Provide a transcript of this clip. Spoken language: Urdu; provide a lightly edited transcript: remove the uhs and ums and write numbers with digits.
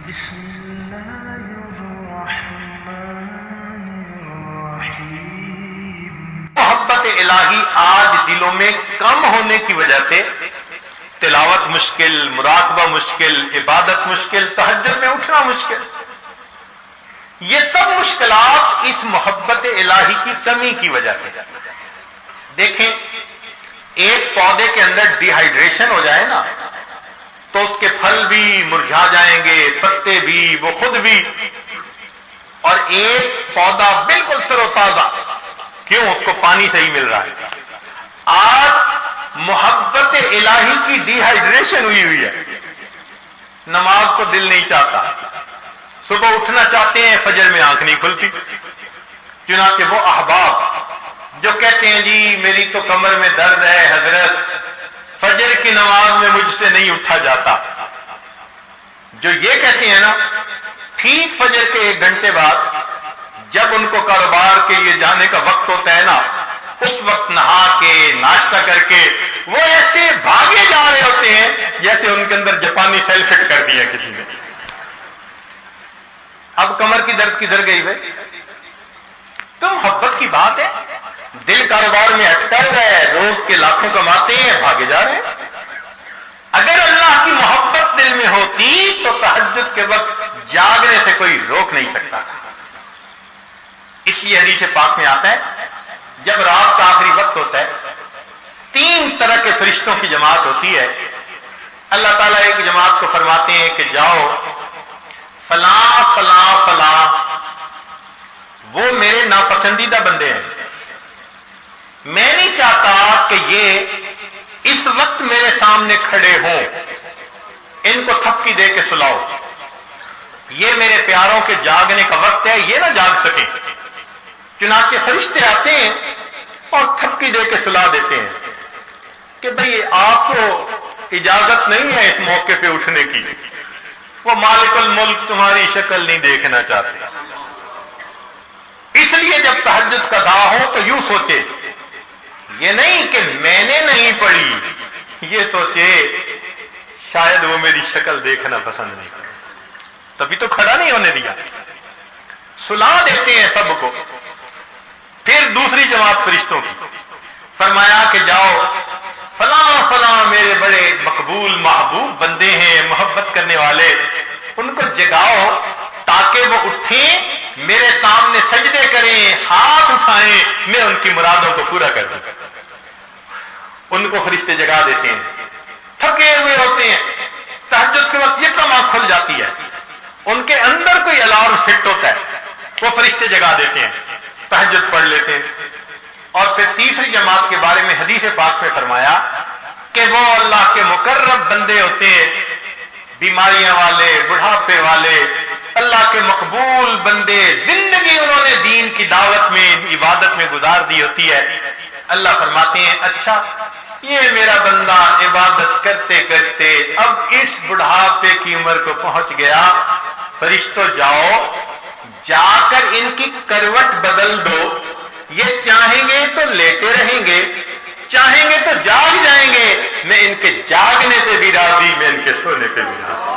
بسم اللہ الرحمن الرحیم۔ محبت الہی آج دلوں میں کم ہونے کی وجہ سے تلاوت مشکل، مراقبہ مشکل، عبادت مشکل، تہجد میں اٹھنا مشکل، یہ سب مشکلات اس محبت الہی کی کمی کی وجہ سے۔ دیکھیں، ایک پودے کے اندر ڈی ہائیڈریشن ہو جائے نا تو اس کے پھل بھی مرجھا جائیں گے، پتے بھی، وہ خود بھی، اور ایک پودا بالکل تر و تازہ، کیوں؟ اس کو پانی صحیح مل رہا ہے۔ آج محبت الہی کی ڈی ہائیڈریشن ہوئی ہے، نماز کو دل نہیں چاہتا، صبح اٹھنا چاہتے ہیں، فجر میں آنکھ نہیں کھلتی۔ چنانچہ وہ احباب جو کہتے ہیں جی میری تو کمر میں درد ہے حضرت، فجر کی نماز میں مجھ سے نہیں اٹھا جاتا، جو یہ کہتے ہیں نا، ٹھیک فجر کے 1 گھنٹے بعد جب ان کو کاروبار کے لیے جانے کا وقت ہوتا ہے نا، اس وقت نہا کے ناشتہ کر کے وہ ایسے بھاگے جا رہے ہوتے ہیں جیسے ان کے اندر جاپانی سیل فٹ کر دیا کسی نے۔ اب کمر کی درد کدھر گئی بھائی؟ تو محبت کی بات ہے، دل کاروبار میں اٹکا ہے، روز کے لاکھوں کماتے ہیں، بھاگے جا رہے ہیں۔ اگر اللہ کی محبت دل میں ہوتی تو تہجد کے وقت جاگنے سے کوئی روک نہیں سکتا۔ اس لیے حدیث پاک میں آتا ہے جب رات کا آخری وقت ہوتا ہے 3 طرح کے فرشتوں کی جماعت ہوتی ہے۔ اللہ تعالیٰ ایک جماعت کو فرماتے ہیں کہ جاؤ فلاں فلاں فلاں، وہ میرے ناپسندیدہ بندے ہیں، میں نہیں چاہتا کہ یہ اس وقت میرے سامنے کھڑے ہوں، ان کو تھپکی دے کے سلاؤ، یہ میرے پیاروں کے جاگنے کا وقت ہے، یہ نہ جاگ سکیں۔ چنانچہ فرشتے آتے ہیں اور تھپکی دے کے سلا دیتے ہیں کہ بھئی آپ کو اجازت نہیں ہے اس موقع پہ اٹھنے کی، وہ مالک الملک تمہاری شکل نہیں دیکھنا چاہتے۔ اس لیے جب تہجد کا دعا ہو تو یوں سوچے، یہ نہیں کہ میں نے نہیں پڑھی، یہ سوچے شاید وہ میری شکل دیکھنا پسند نہیں کرے، تبھی تو کھڑا نہیں ہونے دیا۔ سلا دیتے ہیں سب کو۔ پھر دوسری جماعت فرشتوں کی، فرمایا کہ جاؤ فلاں فلاں میرے بڑے مقبول محبوب بندے ہیں، محبت کرنے والے، ان کو جگاؤ تاکہ وہ اٹھیں، میرے سامنے سجدے کریں، ہاتھ اٹھائیں، میں ان کی مرادوں کو پورا کر دوں۔ ان کو فرشتے جگا دیتے ہیں، تھکے ہوئے ہوتے ہیں، تہجد کے وقت یکدم آنکھ کھل جاتی ہے، ان کے اندر کوئی الارم فٹ ہوتا ہے، وہ فرشتے جگا دیتے ہیں، تہجد پڑھ لیتے ہیں۔ اور پھر تیسری جماعت کے بارے میں حدیث پاک میں فرمایا کہ وہ اللہ کے مقرب بندے ہوتے ہیں، بیماریاں والے، بڑھاپے والے، اللہ کے مقبول بندے، زندگی انہوں نے دین کی دعوت میں، عبادت میں گزار دی ہوتی ہے۔ اللہ فرماتے ہیں اچھا یہ میرا بندہ عبادت کرتے کرتے اب اس بڑھاپے کی عمر کو پہنچ گیا، فرشتوں جاؤ جا کر ان کی کروٹ بدل دو، یہ چاہیں گے تو لیٹے رہیں گے، چاہیں گے تو جاگ جائیں گے، میں ان کے جاگنے سے بھی راضی، میں ان کے سونے سے بھی راضی۔